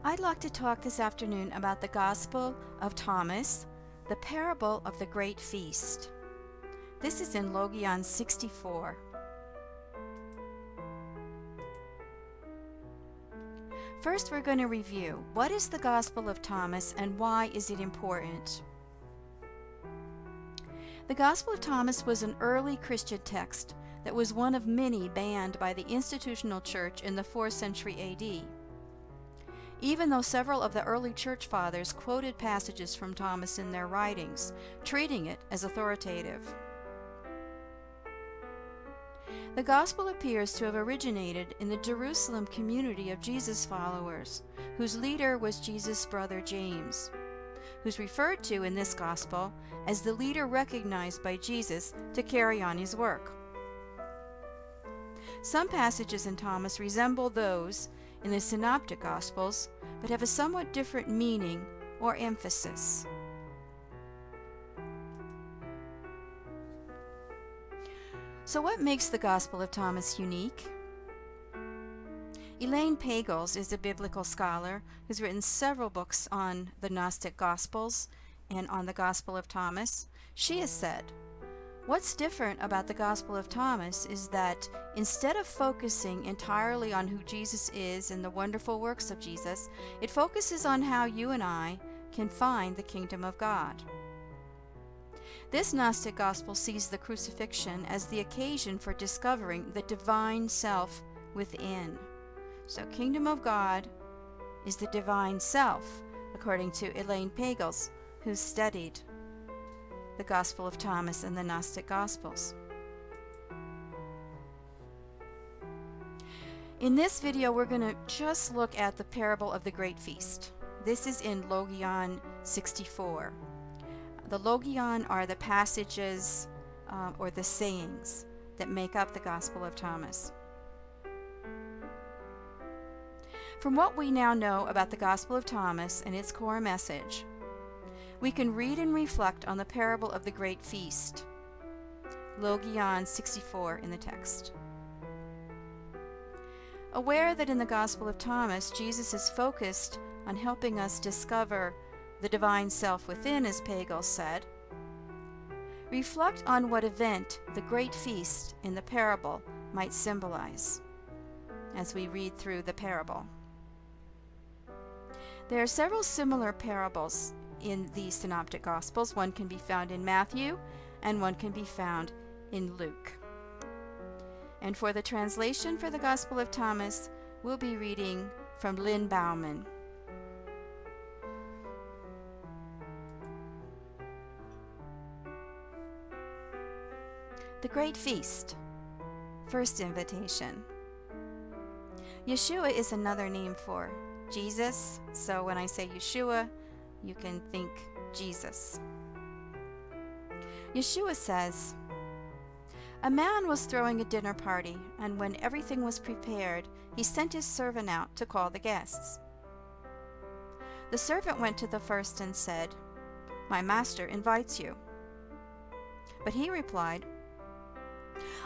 I'd like to talk this afternoon about the Gospel of Thomas, the parable of the great feast. This is in Logion 64. First, we're going to review what is the Gospel of Thomas and why is it important. The Gospel of Thomas was an early Christian text that was one of many banned by the institutional church in the 4th century AD. Even though several of the early church fathers quoted passages from Thomas in their writings, treating it as authoritative. The Gospel appears to have originated in the Jerusalem community of Jesus followers, whose leader was Jesus' brother James, who's referred to in this Gospel as the leader recognized by Jesus to carry on his work. Some passages in Thomas resemble those in the synoptic Gospels, but have a somewhat different meaning or emphasis. So what makes the Gospel of Thomas unique? Elaine Pagels is a biblical scholar who's written several books on the Gnostic Gospels and on the Gospel of Thomas. She has said, what's different about the Gospel of Thomas is that instead of focusing entirely on who Jesus is and the wonderful works of Jesus, it focuses on how you and I can find the kingdom of God. This Gnostic Gospel sees the crucifixion as the occasion for discovering the divine self within. So, kingdom of God is the divine self, according to Elaine Pagels, who studied the Gospel of Thomas and the Gnostic Gospels. In this video, we're going to just look at the parable of the Great Feast. This is in Logion 64. The Logion are the passages or the sayings that make up the Gospel of Thomas. From what we now know about the Gospel of Thomas and its core message, we can read and reflect on the parable of the Great Feast, Logion 64 in the text. Aware that in the Gospel of Thomas, Jesus is focused on helping us discover the divine self within, as Pagels said, reflect on what event the Great Feast in the parable might symbolize as we read through the parable. There are several similar parables in the Synoptic Gospels. One can be found in Matthew, and one can be found in Luke. And for the translation for the Gospel of Thomas, we'll be reading from Lynn Bauman. The Great Feast. First invitation. Yeshua is another name for Jesus, so when I say Yeshua, you can think Jesus. Yeshua says, "A man was throwing a dinner party, and when everything was prepared, he sent his servant out to call the guests. The servant went to the first and said, 'My master invites you.' But he replied,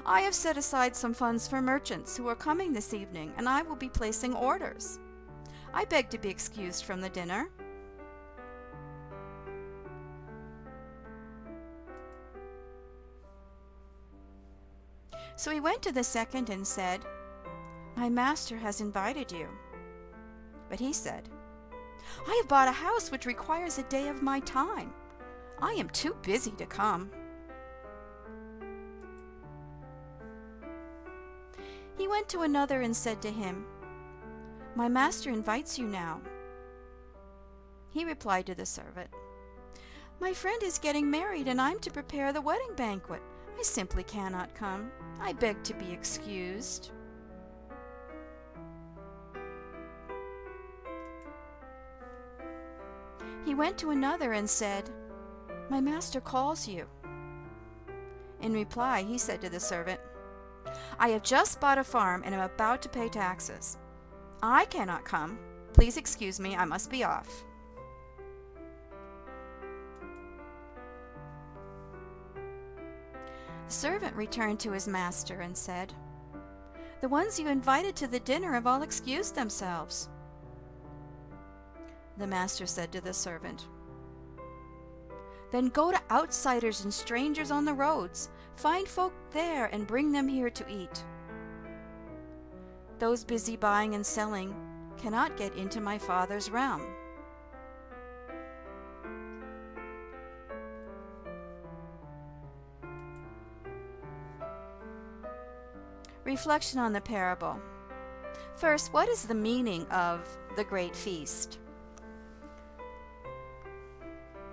'I have set aside some funds for merchants who are coming this evening, and I will be placing orders. I beg to be excused from the dinner.' So he went to the second and said, 'My master has invited you.' But he said, 'I have bought a house which requires a day of my time. I am too busy to come.' He went to another and said to him, 'My master invites you now.' He replied to the servant, 'My friend is getting married, and I'm to prepare the wedding banquet. I simply cannot come. I beg to be excused.' He went to another and said, 'My master calls you.' In reply, he said to the servant, 'I have just bought a farm and am about to pay taxes. I cannot come. Please excuse me, I must be off.' The servant returned to his master and said, 'The ones you invited to the dinner have all excused themselves.' the master said to the servant. Then go to outsiders and strangers on the roads. Find folk there and bring them here to eat. Those busy buying and selling cannot get into my Father's realm. Reflection on the parable. First, what is the meaning of the great feast?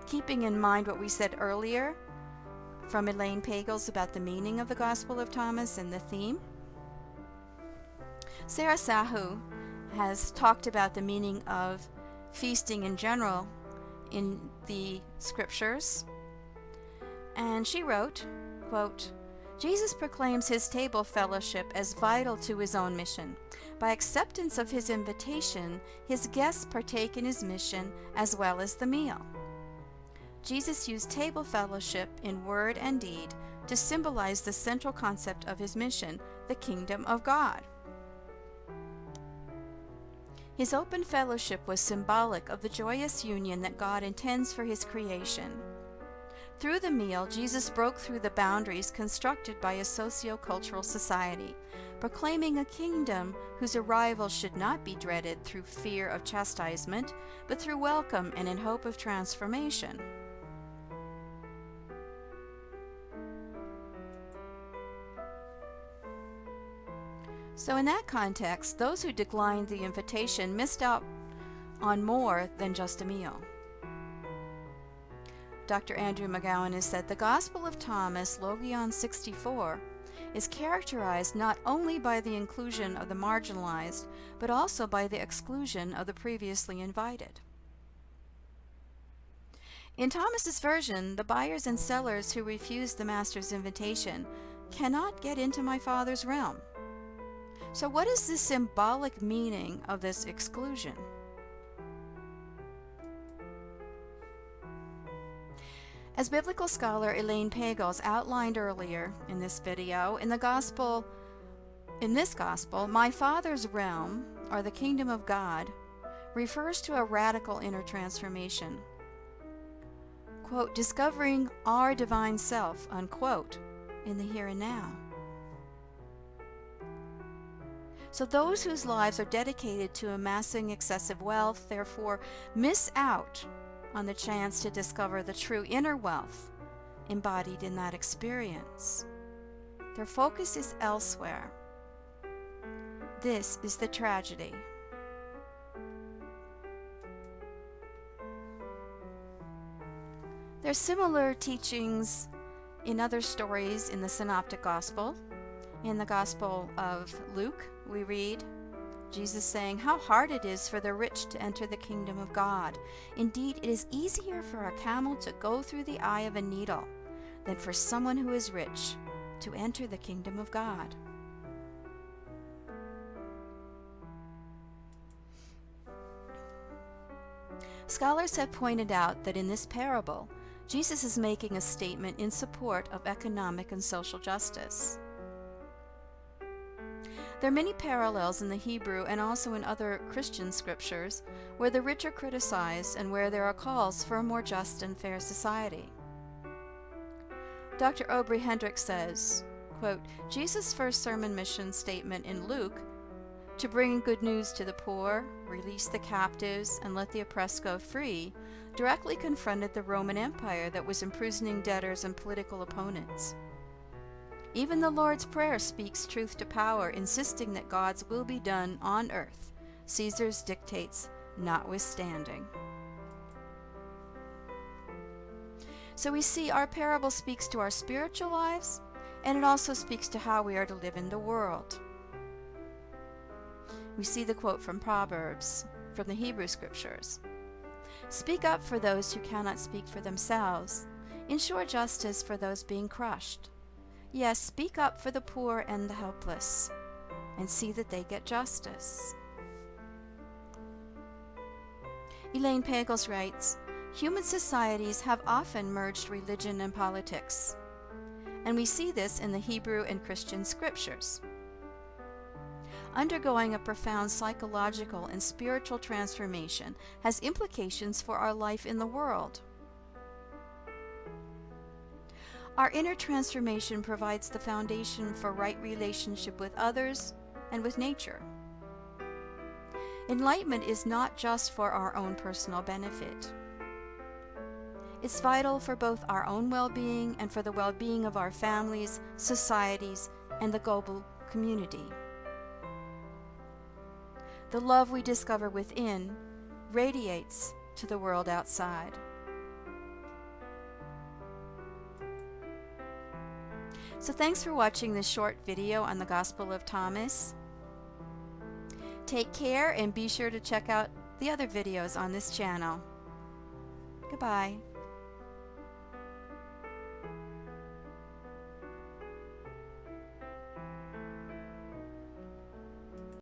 Keeping in mind what we said earlier from Elaine Pagels about the meaning of the Gospel of Thomas and the theme, Sarah Sahu has talked about the meaning of feasting in general in the scriptures, and she wrote, quote, Jesus proclaims his table fellowship as vital to his own mission. By acceptance of his invitation, his guests partake in his mission as well as the meal. Jesus used table fellowship in word and deed to symbolize the central concept of his mission, the kingdom of God. His open fellowship was symbolic of the joyous union that God intends for his creation. Through the meal, Jesus broke through the boundaries constructed by a socio-cultural society, proclaiming a kingdom whose arrival should not be dreaded through fear of chastisement, but through welcome and in hope of transformation. So in that context, those who declined the invitation missed out on more than just a meal. Dr. Andrew McGowan has said the Gospel of Thomas, Logion 64, is characterized not only by the inclusion of the marginalized, but also by the exclusion of the previously invited. In Thomas's version, the buyers and sellers who refused the Master's invitation cannot get into my Father's realm. So what is the symbolic meaning of this exclusion? As biblical scholar Elaine Pagels outlined earlier in this video, in this gospel, my Father's realm, or the kingdom of God, refers to a radical inner transformation. Quote, discovering our divine self, unquote, in the here and now. So those whose lives are dedicated to amassing excessive wealth, therefore, miss out on the chance to discover the true inner wealth embodied in that experience. Their focus is elsewhere. This is the tragedy. There's similar teachings in other stories in the synoptic gospel. In the Gospel of Luke, we read Jesus saying, how hard it is for the rich to enter the kingdom of God. Indeed, it is easier for a camel to go through the eye of a needle than for someone who is rich to enter the kingdom of God. Scholars have pointed out that in this parable, Jesus is making a statement in support of economic and social justice. There are many parallels in the Hebrew and also in other Christian scriptures where the rich are criticized and where there are calls for a more just and fair society. Dr. Aubrey Hendricks says, quote, Jesus' first sermon mission statement in Luke, to bring good news to the poor, release the captives, and let the oppressed go free, directly confronted the Roman Empire that was imprisoning debtors and political opponents. Even the Lord's Prayer speaks truth to power, insisting that God's will be done on earth, Caesar's dictates notwithstanding. So we see our parable speaks to our spiritual lives, and it also speaks to how we are to live in the world. We see the quote from Proverbs, from the Hebrew Scriptures. Speak up for those who cannot speak for themselves. Ensure justice for those being crushed. Yes, speak up for the poor and the helpless, and see that they get justice. Elaine Pagels writes, human societies have often merged religion and politics, and we see this in the Hebrew and Christian scriptures. undergoing a profound psychological and spiritual transformation has implications for our life in the world. Our inner transformation provides the foundation for right relationship with others and with nature. Enlightenment is not just for our own personal benefit. It's vital for both our own well-being and for the well-being of our families, societies, and the global community. The love we discover within radiates to the world outside. So thanks for watching this short video on the Gospel of Thomas. Take care and be sure to check out the other videos on this channel. Goodbye.